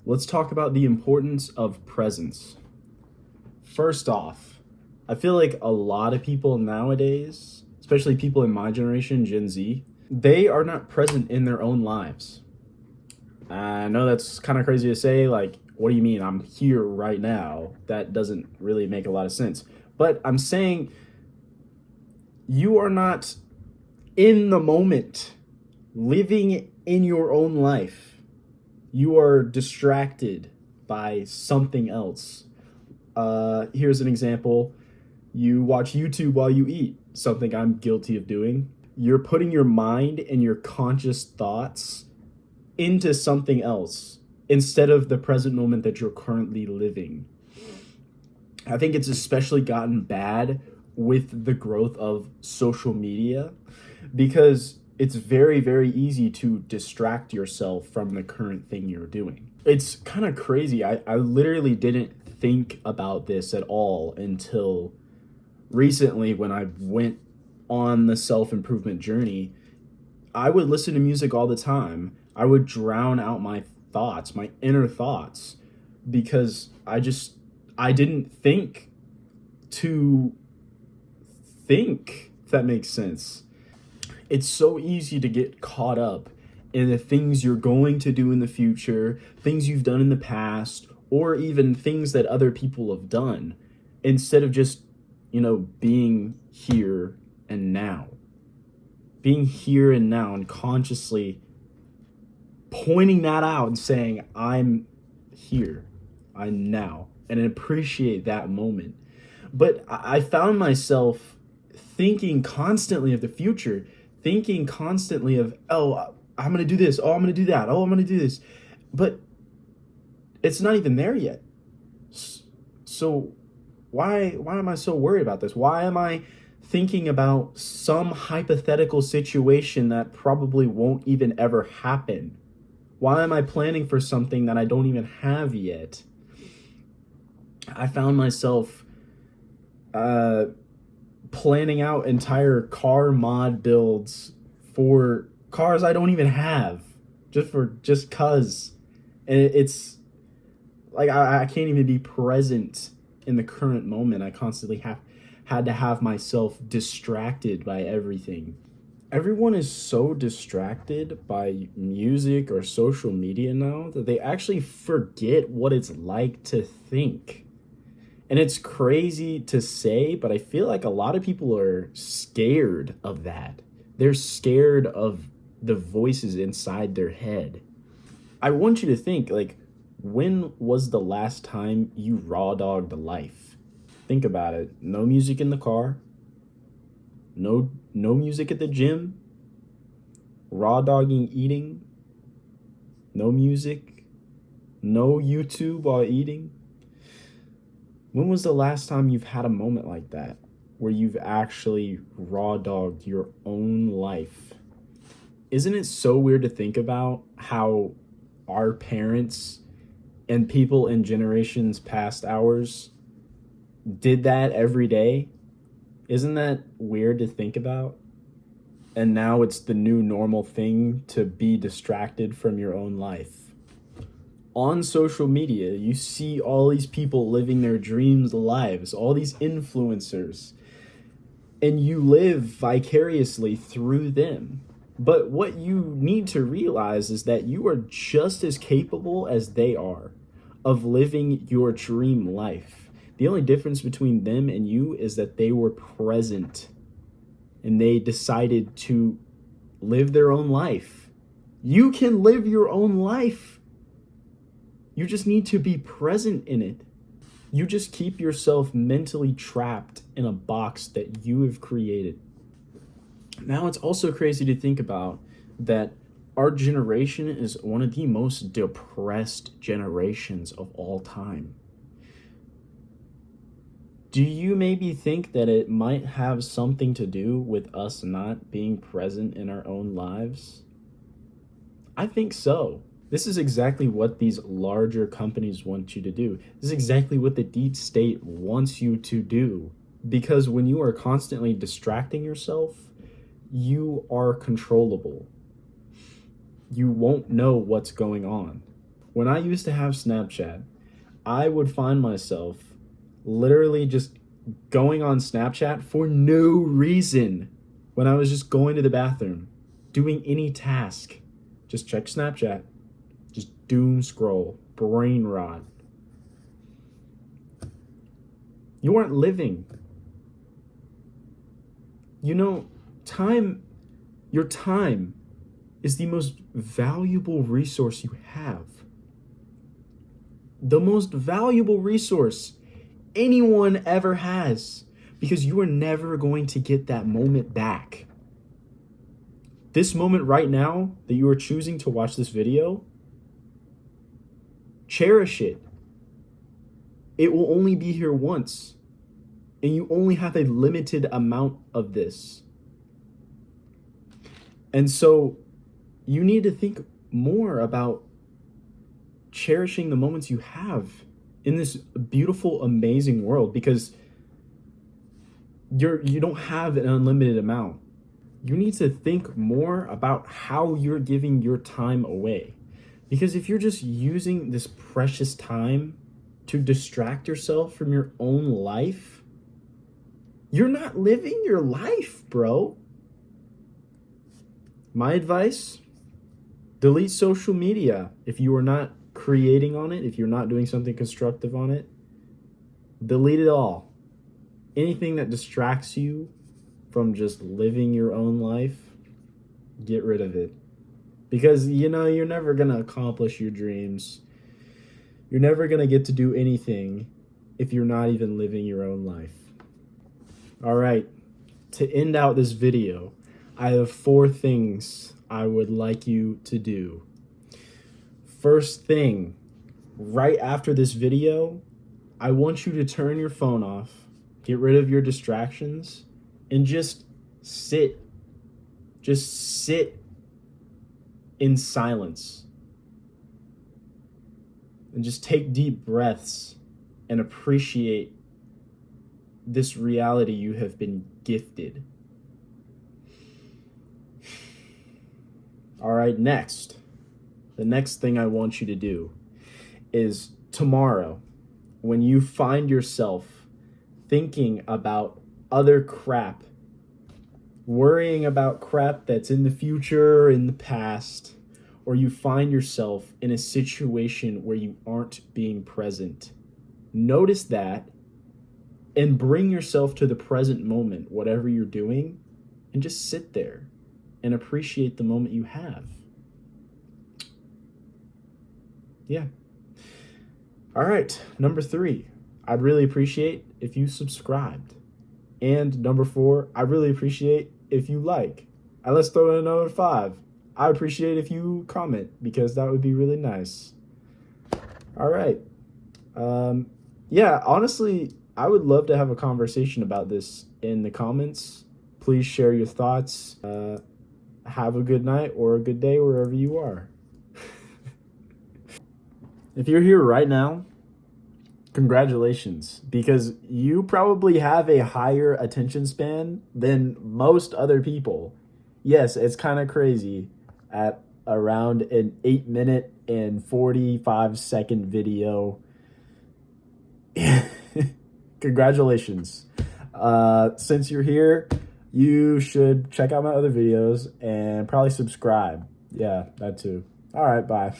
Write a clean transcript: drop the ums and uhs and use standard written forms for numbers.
Let's talk about the importance of presence. First off, I feel like a lot of people nowadays, especially people in my generation, Gen Z, they are not present in their own lives. I know that's kind of crazy to say. Like, what do you mean? I'm here right now. That doesn't really make a lot of sense. But I'm saying you are not in the moment, living in your own life. You are distracted by something else. Here's an example. You watch YouTube while you eat, something I'm guilty of doing. You're putting your mind and your conscious thoughts into something else instead of the present moment that you're currently living. I think it's especially gotten bad with the growth of social media because it's very, very easy to distract yourself from the current thing you're doing. It's kind of crazy. I literally didn't think about this at all until recently when I went on the self-improvement journey. I would listen to music all the time. I would drown out my thoughts, my inner thoughts, because I didn't think to think, if that makes sense. It's so easy to get caught up in the things you're going to do in the future, things you've done in the past, or even things that other people have done, instead of just, being here and now. Being here and now and consciously pointing that out and saying, I'm here, I'm now, and appreciate that moment. But I found myself thinking constantly of the future, thinking constantly of, oh, I'm going to do this. Oh, I'm going to do that. Oh, I'm going to do this. But it's not even there yet. So why am I so worried about this? Why am I thinking about some hypothetical situation that probably won't even ever happen? Why am I planning for something that I don't even have yet? I found myself planning out entire car mod builds for cars I don't even have, just cause. And it's like I can't even be present in the current moment. I constantly had to have myself distracted by everything. Everyone is so distracted by music or social media now that they actually forget what it's like to think. And it's crazy to say, but I feel like a lot of people are scared of that. They're scared of the voices inside their head. I want you to think, like, when was the last time you raw dogged life? Think about it. No music in the car. No music at the gym. Raw dogging eating. No music. No YouTube while eating. When was the last time you've had a moment like that where you've actually raw dogged your own life? Isn't it so weird to think about how our parents and people in generations past ours did that every day? Isn't that weird to think about? And now it's the new normal thing to be distracted from your own life. On social media, you see all these people living their dreams lives, all these influencers, and you live vicariously through them. But what you need to realize is that you are just as capable as they are of living your dream life. The only difference between them and you is that they were present and they decided to live their own life. You can live your own life. You just need to be present in it. You just keep yourself mentally trapped in a box that you have created. Now, it's also crazy to think about that our generation is one of the most depressed generations of all time. Do you maybe think that it might have something to do with us not being present in our own lives? I think so. This is exactly what these larger companies want you to do. This is exactly what the deep state wants you to do. Because when you are constantly distracting yourself, you are controllable. You won't know what's going on. when I used to have Snapchat, I would find myself literally just going on Snapchat for no reason when I was just going to the bathroom, doing any task. Just check Snapchat, just doom scroll, brain rot. You aren't living. You know, your time is the most valuable resource you have. The most valuable resource anyone ever has, because you are never going to get that moment back. This moment right now that you are choosing to watch this video, cherish it. It will only be here once, and you only have a limited amount of this. And so you need to think more about cherishing the moments you have in this beautiful, amazing world, because you don't have an unlimited amount. You need to think more about how you're giving your time away. Because if you're just using this precious time to distract yourself from your own life, you're not living your life, bro. My advice, delete social media if you are not creating on it, if you're not doing something constructive on it. Delete it all. Anything that distracts you from just living your own life, get rid of it. Because, you're never going to accomplish your dreams. You're never going to get to do anything if you're not even living your own life. All right, to end out this video, I have 4 things I would like you to do. First thing, right after this video, I want you to turn your phone off, get rid of your distractions, and just sit. Just sit in silence. And just take deep breaths and appreciate this reality you have been gifted. All right, next. The next thing I want you to do is tomorrow, when you find yourself thinking about other crap, worrying about crap that's in the future or in the past, or you find yourself in a situation where you aren't being present, notice that and bring yourself to the present moment, whatever you're doing, and just sit there and appreciate the moment you have. Yeah. All right, number 3, I'd really appreciate if you subscribed. And number 4, I'd really appreciate if you like. And let's throw in another 5. I'd appreciate if you comment, because that would be really nice. All right. Yeah, honestly, I would love to have a conversation about this in the comments. Please share your thoughts. Have a good night or a good day wherever you are. If you're here right now, congratulations, because you probably have a higher attention span than most other people. Yes, it's kind of crazy at around an 8-minute and 45-second video. Congratulations. Since you're here, you should check out my other videos and probably subscribe. Yeah, that too. All right, bye.